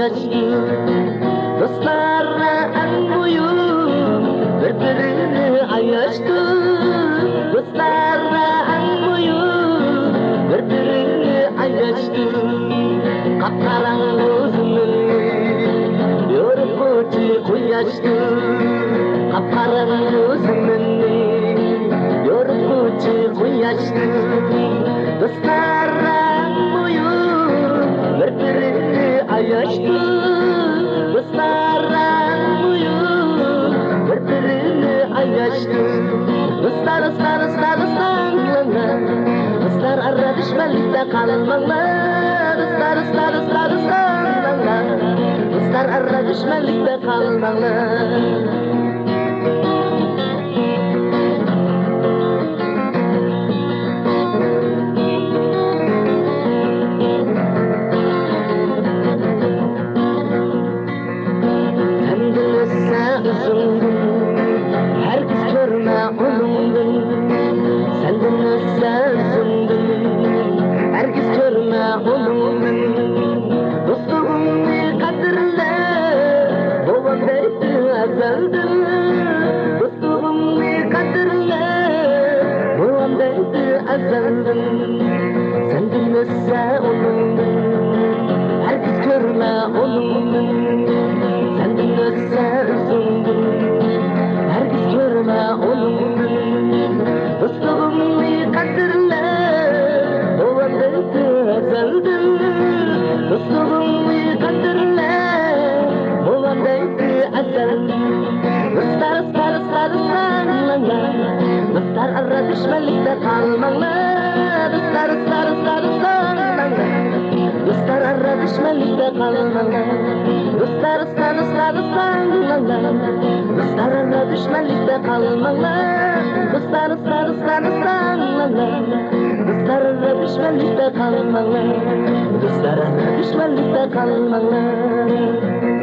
yaşlı dostlarla en buyuk bir-birini ayashdi dostlarla en buyuk bir-birini ayashdi qapqarang'uzini yorib o'chi quyoshdi qapqarang'uzini yorib o'chi quyoshdi dostlarla en buyuk bir-birini ayashdi dostlarla en buyuk bir-birini ayashdi dostlar dostlar arra düşmanlikda qalmanglar dostlar dostlar arra düşmanlikda qalmanglar herkes görme onundun senden özsündün herkes görme onundun dostluğunu kadirle babam deydi azaldın dostluğunu kadirle babam deydi azaldın senden özsündün herkes görme onundun senden özsündün herkes görme onundun dostluğunu kadirle babam deydi azaldın dostluğunu kadirle babam deydi azaldın dostlar dostlar arra düşmanlikda qalmanglar dostlar dostlar arra düşmanlikda qalmanglar dostlar dostlar arra düşmanlikda qalmanglar dostlar dostlar arra düşmanlikda qalmanglar dostlar arra düşmanlikda qalmanglar